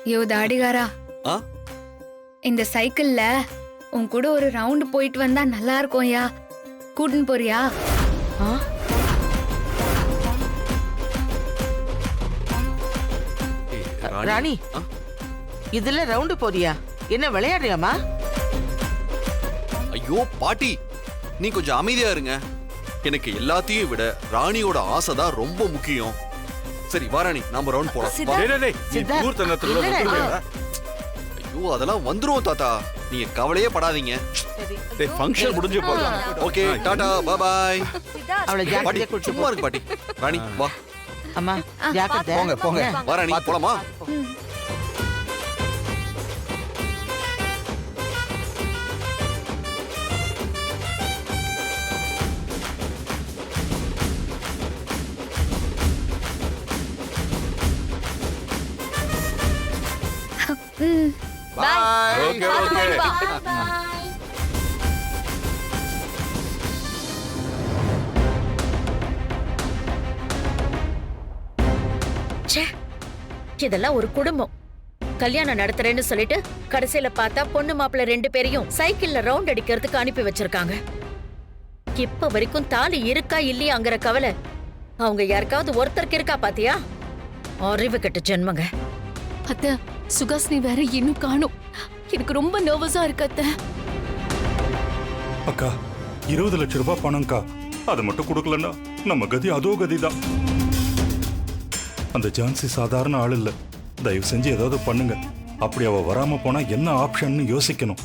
யோ தாடிகாரா, இந்த சைக்கிள்ல உன் கூட ஒரு ரவுண்ட் போயிட்டு வந்தா நல்லா இருக்கும்யா. கூட்டின்னு போறியா? ராணி, இதுல ரவுண்டு போறியா? என்ன விளையாடுறியாமா? ஐயோ பாட்டி, நீ கொஞ்சம் அமைதியா இருங்க. எனக்கு எல்லாத்தையும் விட ராணியோட ஆசைதான் ரொம்ப முக்கியம். சரி வாராணி, நாம ரவுண்ட் போலாம். ஐயோ அதெல்லாம் வந்துரும் தாத்தா, நீங்க கவலையே படாதீங்க. ஃபங்க்ஷன் முடிஞ்சு போலாம். Okay tata bye bye. அவளை ஜாக்கிரதையா கூட்டி சும்மா இருக்கு பாட்டி. ராணி வா. அம்மா ஜாக்கிரதை. போங்க போங்க. வாராணி போலாமா? பாய். Okay okay. இதெல்லாம் ஒரு குடும்பம். கல்யாணம் நடத்துறேன்னு சொல்லிட்டு கடைசியில பார்த்தா பொண்ணு மாப்பிள்ள 2 பேரையும் சைக்கிள்ல ரவுண்ட் அடிக்கிறதுக்கு அனுப்பி வச்சிருக்காங்க. இப்ப வரைக்கும் தாலி இருக்கா இல்லையாங்கிற கவலை அவங்க யாருக்காவது ஒருத்தருக்கு இருக்கா பாத்தியா? அறிவு கெட்ட ஜென்மங்க. அத்தை, சுகாசினி வேற இன்னும் காணும். எனக்கு ரொம்ப நர்வஸா இருக்கு அத்தை. அக்கா, 20 லட்சம் ரூபாய் பணம்க்கா. அதை மட்டும் கொடுக்கலன்னா நம்ம கதி அதோ கதிதான். அந்த ஜான்சி சாதாரண ஆள் இல்ல. தயவு செஞ்சு ஏதாவது பண்ணுங்க. அப்படி அவ வராம போனா என்ன ஆப்ஷன் யோசிக்கணும்.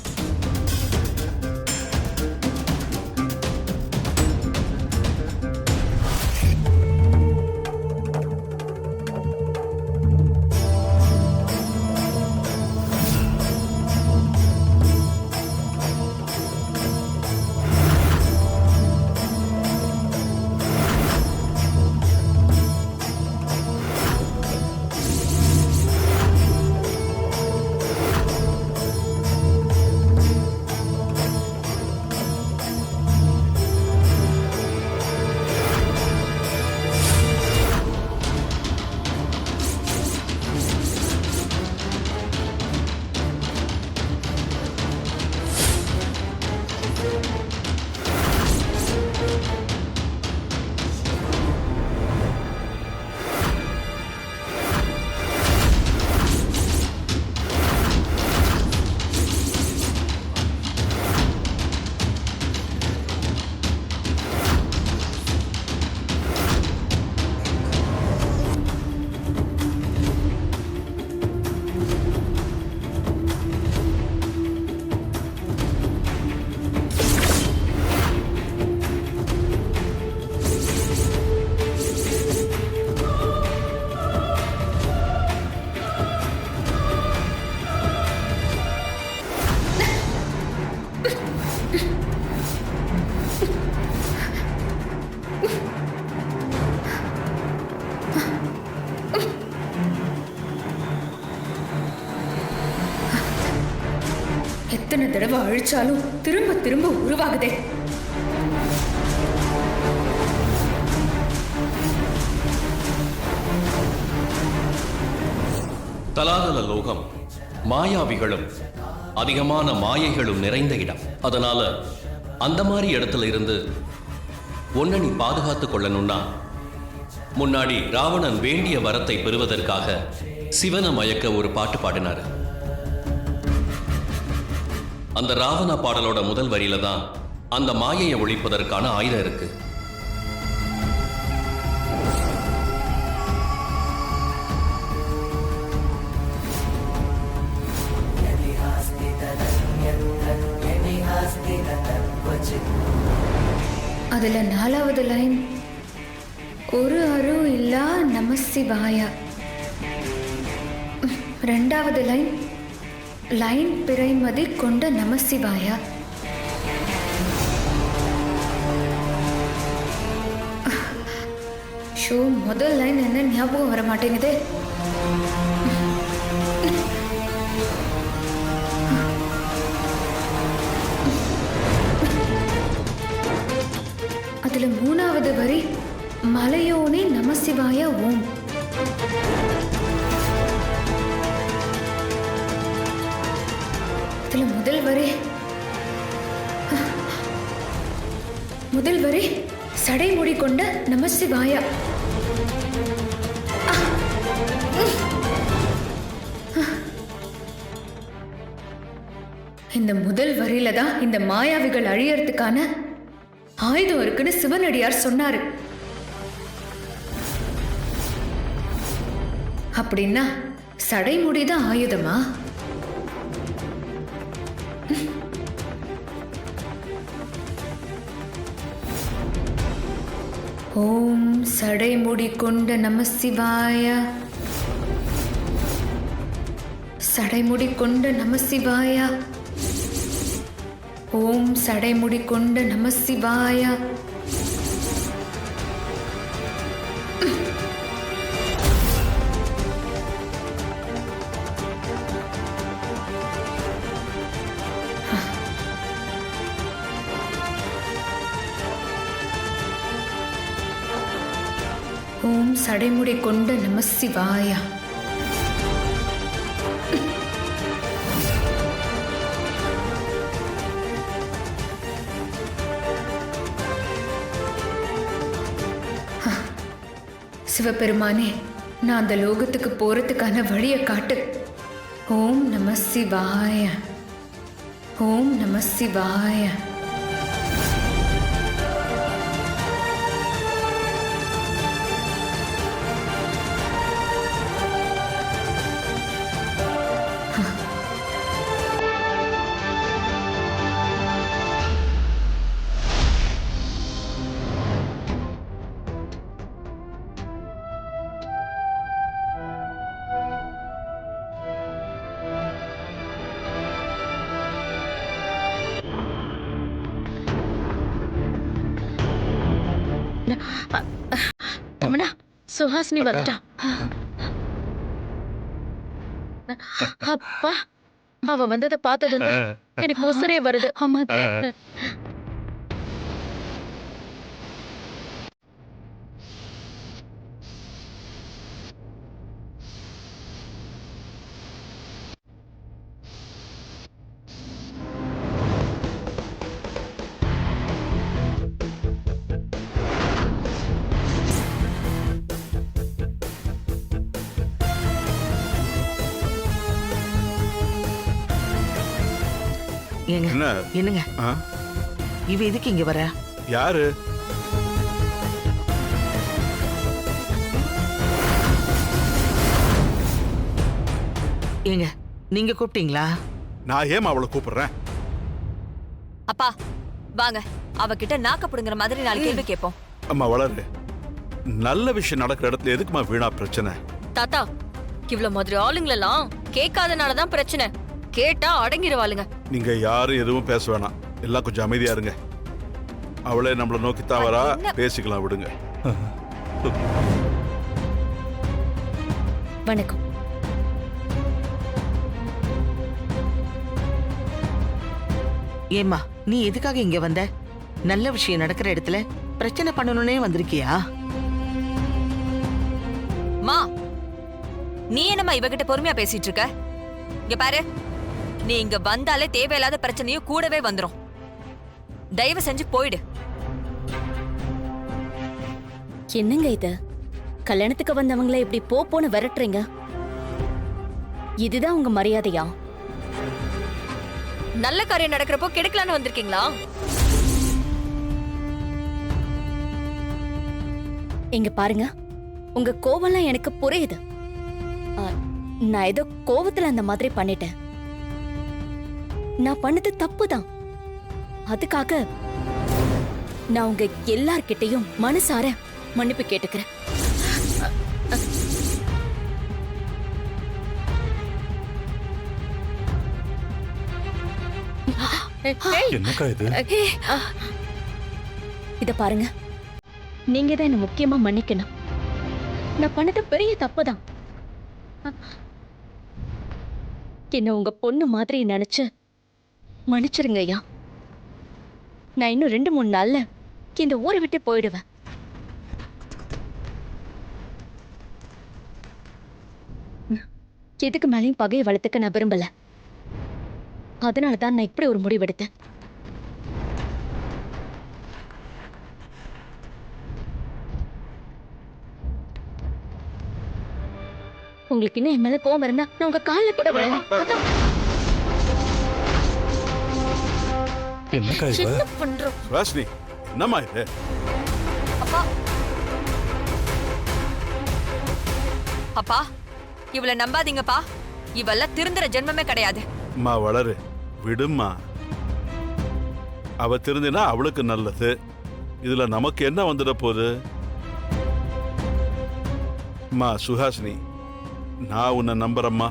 எத்தனை தடவை அழிச்சாலும் திரும்ப திரும்ப உருவாகுதே. தலாதல லோகம் மாயாவிகளும் அதிகமான மாயைகளும் நிறைந்த இடம். அதனால அந்த மாதிரி இடத்துல இருந்து ஒன்ன நீ பாதுகாத்துக் கொள்ளணும்னா முன்னாடி ராவணன் வேண்டிய வரத்தை பெறுவதற்காக சிவனை மயக்க ஒரு பாட்டு பாடினாரு. அந்த ராவண பாடலோட முதல் வரியில தான் அந்த மாயையை ஒழிப்பதற்கான ஆயுதம் இருக்கு. அதுல 4வது லைன், ஒரு அரு இல்லா நமசிவாய. 2வது லைன் பிறைமதி கொண்ட நமசிவாய. ஷோ, முதல் லைன் என்ன ஞாபகம் வர மாட்டேங்குது. அதுல 3வது வரி மலையோனே நமசிவாய ஓம். இதுல முதல் வரி சடைமுடி கொண்ட நமசிவாயா. இந்த முதல் வரியில தான் இந்த மாயாவிகள் அழியறதுக்கான ஆயுதம் இருக்குன்னு சிவனடியார் சொன்னாரு. அப்படின்னா சடைமுடிதான் ஆயுதமா? ஓம் சடைமுடி கொண்ட நமசிவாய. சடைமுடி கொண்ட நமசிவாய. ஓம் சடைமுடி கொண்ட நமசிவாய. ஓம் சடைமுடி கொண்ட நமசிவாய. சிவபெருமானே, நான் அந்த லோகத்துக்கு போறதுக்கான வழியை காட்டு. ஓம் நம சிவாய. ஓம் நம சிவாய. ரமணா, சுஹாசினி வந்துட்டா. அப்பா, அவ வந்ததை பார்த்தது எனக்கு உசுரே வருது. ஆமா. ஏங்க, என்ன என்னங்க ஆ? இவ எதுக்கு இங்க வர? யாரு? ஏங்க, நீங்க கூப்பிட்டீங்களா? நான் ஏமா அவளை கூப்பிடுறேன்? அப்பா வாங்க, அவகிட்ட நாக்கப்படுங்கிற மாதிரி 4 கேள்வி கேட்போம். அம்மா வளரு, நல்ல விஷயம் நடக்கிற இடத்துல எதுக்குமா வீணா பிரச்சனை? தாத்தா, இவ்வளவு மாதிரி ஆளுங்களெல்லாம் கேட்காதனாலதான் பிரச்சனை. கேட்டா அடங்கிடுவாளுங்க. நீங்க யாரும் எதுவும் பேச வேணாம், எல்லாம் கொஞ்சம் அமைதியா இருங்க. அவளே நம்மளை நோக்கி தாவரா, பேசிக்கலாம், விடுங்க. வணக்கம். ஏம்மா, நீ எதுக்காக இங்க வந்த? நல்ல விஷயம் நடக்கிற இடத்துல பிரச்சனை பண்ணணும்னே வந்திருக்கியா? மா, நீ என்னம்மா இவகிட்ட பொறுமையா பேசிட்டு இருக்க? இங்க பாரு, நீ இங்க வந்தாலே தேவையில்லாத பிரச்சனையும் கூடவே வந்துரும். தயவு செஞ்சு போயிடு. என்னங்க இது? கல்யாணத்துக்கு வந்தவங்கள இப்படி போன்னு விரட்டுறீங்க? இதுதான் உங்க மரியாதையா? நல்ல காரியம் நடக்கிறப்போ கெடுக்கலான்னு வந்திருக்கீங்களா? இங்க பாருங்க, உங்க கோவம்லாம் எனக்கு புரியுது. நான் ஏதோ கோவத்துல அந்த மாதிரி பண்ணிட்டேன். நான் பண்ணது தப்புதான். அதுக்காக நான் உங்க எல்லார்கிட்டையும் மனசார மன்னிப்பு கேட்டுக்கிறேன். என்னக்கா இது? இத பாருங்க, நீங்க தான் என்ன முக்கியமா மன்னிக்கணும். நான் பண்ணது பெரிய தப்புதான். என்ன உங்க பொண்ணு மாதிரி நினைச்சு மன்னிச்சிருங்க ஐயா. நான் இன்னும் 2-3 நாள்ல இந்த ஊரை விட்டு போயிடுவேன். எதுக்கு மேலேயும் பகையை வளர்த்துக்க நான் விரும்பல. அதனால தான் நான் இப்படி ஒரு முடிவெடுத்தேன். உங்களுக்கு இன்னும் என் மேல கோவம் இருந்தா நான் உங்க காலில் கூட விழலாம். என்னக்கா இவ? என்ன பண்றோம்? சுஹாசினி என்னம்மா இது? அப்பா இவள நம்பாதீங்கப்பா. இவெல்லாம் திருந்துற ஜென்மமே கிடையாது. அம்மா வளரு, விடும்மா. அவ திருந்தினா அவளுக்கு நல்லது. இதுல நமக்கு என்ன வந்துட போகுது? அம்மா சுஹாசினி, நான் உன்னை நம்புறேம்மா.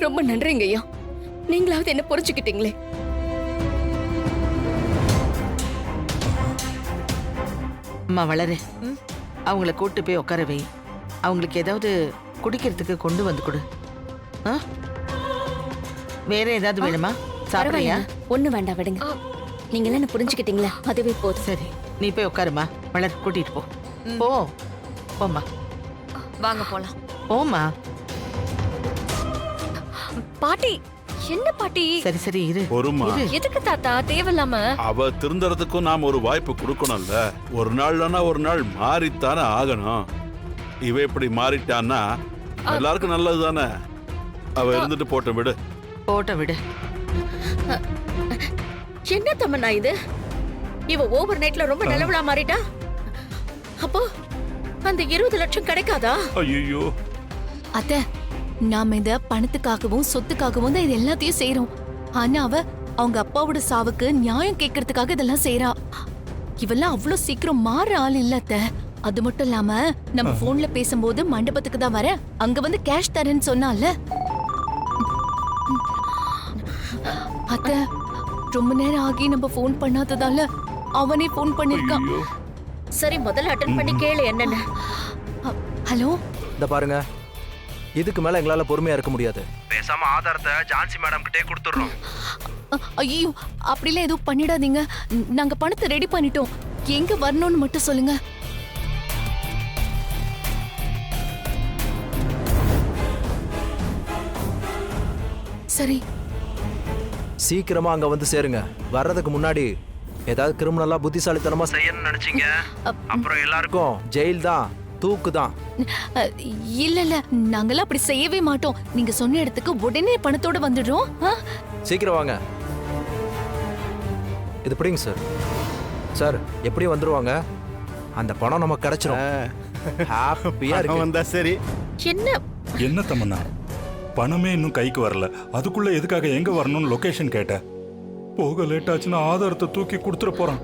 ரொம்ப நன்றிங்க ஐயா, நீங்களாவது என்ன புரிஞ்சுக்கிட்டீங்களே. அம்மா வளரு, அவங்கள கூட்டு போய் உட்கார வை. அவங்களுக்கு ஏதாவது குடிக்கிறதுக்கு கொண்டு வந்து கொடு. ஆ? வேற ஏதாவது வேணுமா? சாப்பிடுறியா? ஒண்ணு வேண்டாம், விடுங்க. நீங்க என்ன புரிஞ்சுக்கிட்டீங்களா, அதுவே போதும். சரி, நீ போய் உட்காருமா. வளர், கூட்டிட்டு போ. போ போம்மா. வாங்க போலாம். போம்மா. பாட்டி, என்ன பாட்டி? சரி சரி இரு. பொறுமா. எதுக்கு தாத்தா தேவையில்லாம? அவ திருந்தறதுக்கும் நாம ஒரு வாய்ப்பு கொடுக்கணும்ல. ஒரு நாள்னா ஒரு நாள் மாறித்தானே ஆகணும். இவ இப்படி மாறிட்டான்னா எல்லாருக்கும் நல்லது தானே. அவ இருந்துட்டு போட்ட விடு. போட்ட விடு. என்ன தம்மண்ணா இது? இவ ஓவர் நைட்ல ரொம்ப நல்லவளா மாறிட்டா. அப்போ அந்த 20 லட்சம் கிடைக்காதா? ஐயோ, அத்த, நாம இத பணத்துக்காகவும் சொத்துக்காகவும் தான் இது எல்லாத்தையும் செய்யறோம். ஆனா அவ அவங்க அப்பாவோட சாவுக்கு நியாயம் கேட்கறதுக்காக இதெல்லாம் செய்யறா. இவெல்லாம் அவ்வளவு சீக்கிரம் மாற ஆள் இல்ல அத்த. அது மட்டும் இல்லாம நம்ம போன்ல பேசும்போது மண்டபத்துக்கு தான் வர, அங்க வந்து கேஷ் தரேன்னு சொன்னால. அத்த, ரொம்ப நேரம் ஆகி நம்ம போன் பண்ணாததால அவனே போன் பண்ணிருக்கான். சரி, முதல்ல அட்டெண்ட் பண்ணி கேளு என்னன்னு. ஹலோ, இந்த பாருங்க, இதுக்கு மேல எங்களால பொறுமையா இருக்க முடியாது. பேசாம ஆதாரத்தை ஜான்சி மேடம் கிட்டே கொடுத்துறோம். ஐயோ, அப்படிலாம் எதுவும் பண்ணிடாதீங்க. நாங்க பணத்தை ரெடி பண்ணிட்டோம். எங்க வரணும்னு மட்டும் சொல்லுங்க. சரி, சீக்கிரமா அங்க வந்து சேருங்க. வர்றதுக்கு முன்னாடி ஏதாவது கிரிமினலா புத்திசாலித்தனமா செய்யணும்னு நினைச்சீங்க, அப்புறம் எல்லாருக்கும் ஜெயில் தான், தூக்கு தான். இல்ல இல்ல, நாங்கெல்லாம் அப்படி செய்யவே மாட்டோம். நீங்க சொன்ன இடத்துக்கு உடனே பணத்தோட வந்துடுறோம். சீக்கிரம் வாங்க. இது பிடிங்க சார். சார், எப்படி வந்துருவாங்க? அந்த பணம் நமக்கு கிடைச்சிரும். ஹாப்பியா இருக்கு. வந்தா சரி. என்ன தமன்னா, பணமே இன்னும் கைக்கு வரல, அதுக்குள்ள எதுக்காக எங்க வரணும்னு லொகேஷன் கேட்ட? போக லேட் ஆச்சுன்னா ஆதாரத்தை தூக்கி கொடுத்துட போறான்.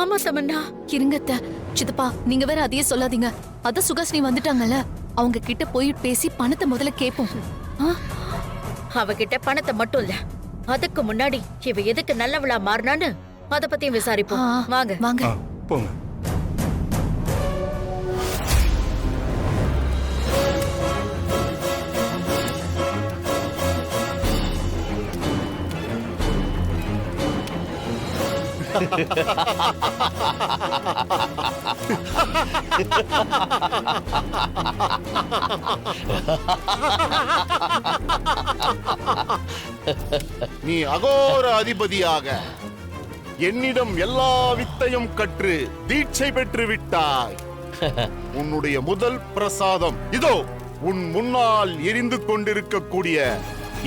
ஆமா தமன்னா. இருங்க அத்தை. சித்தப்பா, நீங்க வேற அதையே சொல்லாதீங்க. அத சுகாசினி வந்துட்டாங்கல்ல, அவங்க கிட்ட போய் பேசி பணத்தை முதல்ல கேட்போம். அவகிட்ட பணத்தை மட்டும் இல்ல, அதுக்கு முன்னாடி இவ எதுக்கு நல்லவளா மாறினான்னு அத பத்தியும் விசாரிப்போம். வாங்க வாங்க. போங்க. நீ அகோர அதிபதியாக என்னிடம் எல்லா வித்தையும் கற்று தீட்சை பெற்று விட்டாய். உன்னுடைய முதல் பிரசாதம் இதோ உன் முன்னால் எரிந்து கொண்டிருக்கக்கூடிய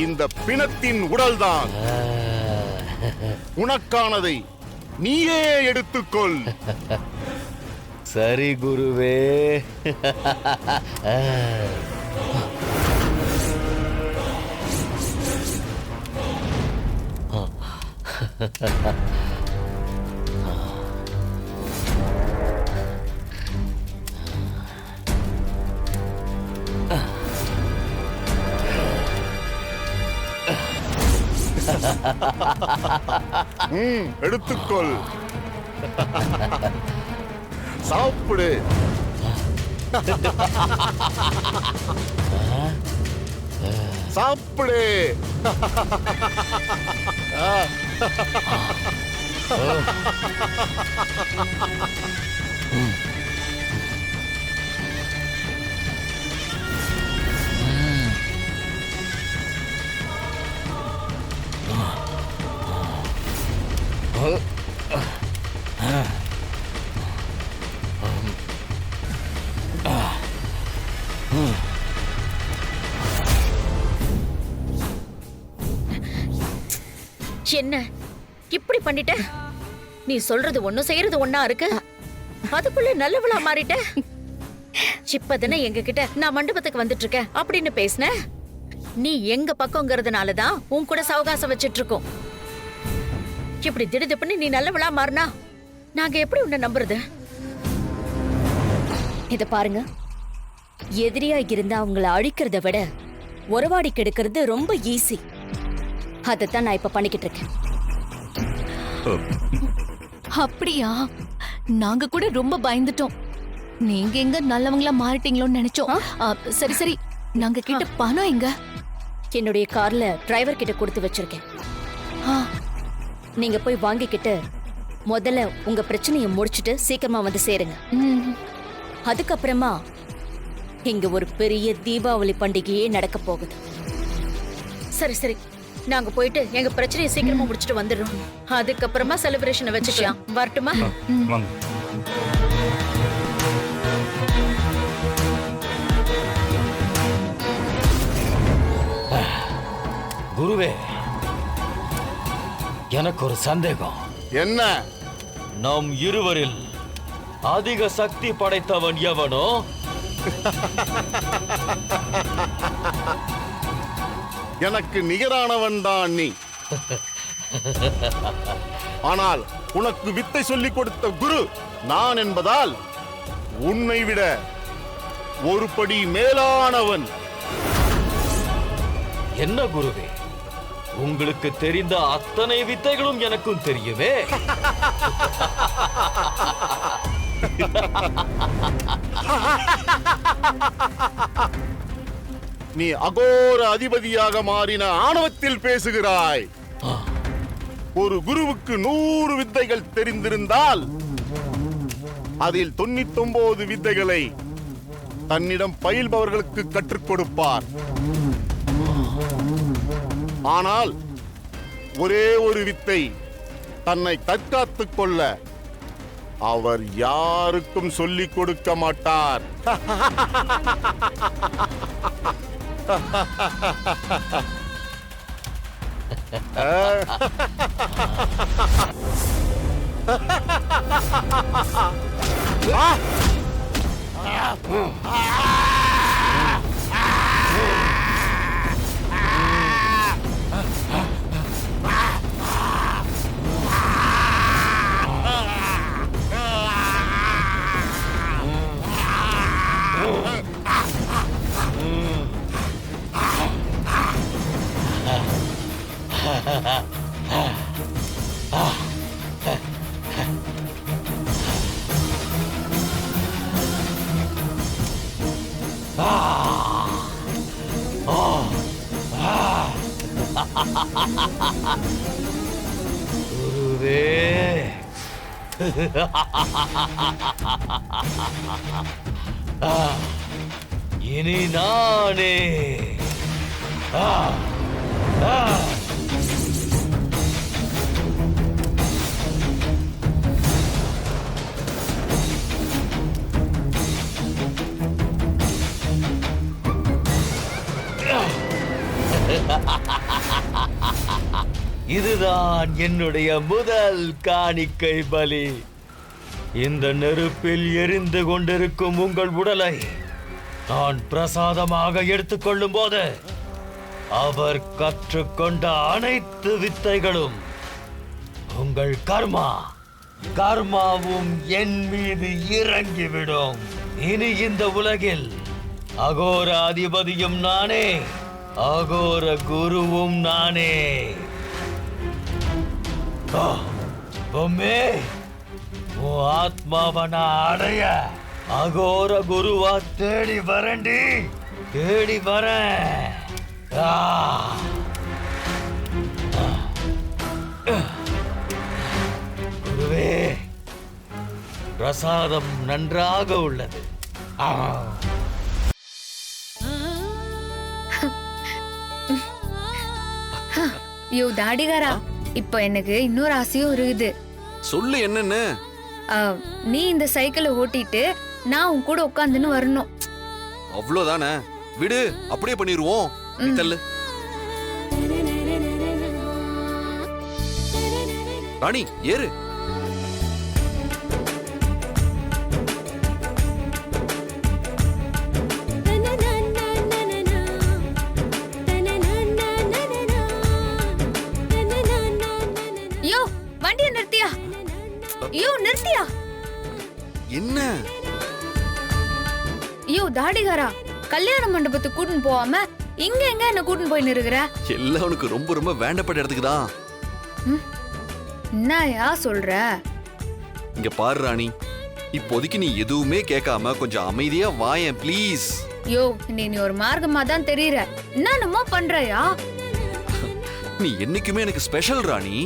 இந்த பிணத்தின் உடல்தான். உனக்கானதை நீயே எடுத்துக்கொள். சரி குருவே. எடுத்துக்கொள். சாப்பிடு. சாப்பிடு. என்ன இப்படி பண்ணிட்ட? நீ சொல்றது ஒண்ணு செய்யறது ஒண்ணா இருக்கு. அதுக்குள்ள நல்லவளா மாறிட்ட. இப்பதானே எங்க கிட்ட நான் மண்டபத்துக்கு வந்துட்டு இருக்கேன் அப்படின்னு பேசின. நீ எங்க பக்கம்ங்கிறதுனாலதான் உன் கூட சவகாசம் வச்சிட்டு இருக்கோம். இப்படி திடுதிப்புன்னு நீ நல்லவளா மாறினா நாங்க எப்படி உன்னை நம்புறது? இத பாருங்க, எதிரியா இருந்தா அவங்கள அழிக்கிறத விட உறவாடி கெடுக்கிறது ரொம்ப ஈஸி. அதைத்தான் நான் இப்ப பண்ணிக்கிட்டு இருக்கேன். அப்படியா? நாங்க கூட ரொம்ப பயந்துட்டோம். நீங்க எங்க நல்லவங்களா மாறிட்டீங்களோன்னு நினைச்சோம். சரி சரி, நாங்க கிட்ட பணம் எங்க? என்னுடைய கார்ல டிரைவர் கிட்ட கொடுத்து வச்சிருக்கேன். நீங்க போய் வாங்கிக்கிட்டு முதல்ல உங்க பிரச்சனையை முடிச்சிட்டு சீக்கிரமா வந்து சேருங்க. அதுக்கப்புறமா இங்க ஒரு பெரிய தீபாவளி பண்டிகையே நடக்க போகுது. சரி சரி, நாங்க போயிட்டு எங்க பிரச்சனையை சீக்கிரமா முடிச்சிட்டு வந்துடுறோம். அதுக்கப்புறமா செலிப்ரேஷனை வச்சுக்கலாம். வரட்டுமா? வாங்க. குருவே, எனக்கு ஒரு சந்தேகம். என்ன? நம் இருவரில் அதிக சக்தி படைத்தவன் எவனோ? எனக்கு நிகரானவன் தான் நீ. ஆனால் உனக்கு வித்தை சொல்லிக் கொடுத்த குரு நான் என்பதால் உன்னை விட ஒரு படி மேலானவன். என்ன குருவே, உங்களுக்கு தெரிந்த அத்தனை வித்தைகளும் எனக்கும் தெரியுமே. நீ அகோர அதிபதியாக மாறின ஆணவத்தில் பேசுகிறாய். ஒரு குருவுக்கு 100 வித்தைகள் தெரிந்திருந்தால் அதில் 99 வித்தைகளை தன்னிடம் பயில்பவர்களுக்கு கற்றுக் கொடுப்பார். ஆனால் ஒரே ஒரு வித்தை தன்னை தற்காத்துக் கொள்ள அவர் யாருக்கும் சொல்லிக் கொடுக்க மாட்டார். குருவே, இனி நானே இதுதான் என்னுடைய முதல் காணிக்கை பலி. இந்த நெருப்பில் எரிந்து கொண்டிருக்கும் உங்கள் உடலை நான் பிரசாதமாக எடுத்துக்கொள்ளும் போது அவர் கற்றுக்கொண்ட அனைத்து வித்தைகளும் உங்கள் கர்மாவும் என் மீது இறங்கிவிடும். இனி இந்த உலகில் அகோர அதிபதியும் நானே, அகோர குருவும் நானே. பொம்மே, உன் ஆத்மாவை நான் அடைய அகோர குருவா தேடி வரண்டி, தேடி வரேன். குருவே, பிரசாதம் நன்றாக உள்ளது. யோ தாடிகாரா, இப்போ எனக்கு இன்னொரு ஆசையும் இருக்குது. சொல்லு என்னன்னு. நீ இந்த சைக்கிளை ஓட்டிட்டு நான் உன் கூட உட்காந்துன்னு வரணும். அவ்வளவுதானே, விடு, அப்படியே பண்ணிடுவோம். நீ தள்ளு. ராணி ஏறு. யோ வண்டியை நிறுத்தியா? யோ நிறுத்தியா? என்ன? யோ தாடிகாரா, கல்யாண மண்டபத்துக்கு கூட்டின்னு போகாம இங்க எங்க என்ன கூட்டின்னு போய் நிறுகிற? எல்லாம் உனக்கு ரொம்ப ரொம்ப வேண்டப்பட்ட இடத்துக்கு தான். என்னயா சொல்ற? இங்க பாரு ராணி, இப்போதைக்கு நீ எதுவுமே கேட்காம கொஞ்சம் அமைதியா வாயேன் ப்ளீஸ். யோ நீ ஒரு மார்க்கமா தான் தெரியற. என்னன்னமோ பண்றயா? நீ என்னைக்குமே எனக்கு ஸ்பெஷல் ராணி.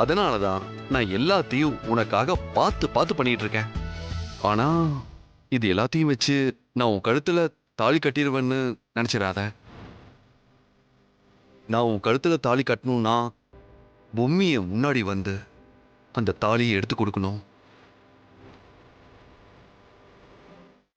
அதனாலதான் நான் எல்லாத்தையும் உனக்காக பார்த்து பார்த்து பண்ணிட்டு இருக்கேன். ஆனா இது எல்லாத்தையும் வச்சு நான் உன் கழுத்துல தாலி கட்டிடுவேன்னு நினைச்சிடாத. நான் உன் கழுத்துல தாலி கட்டணும்னா பொம்மியை முன்னாடி வந்து அந்த தாலியை எடுத்து கொடுக்கணும்.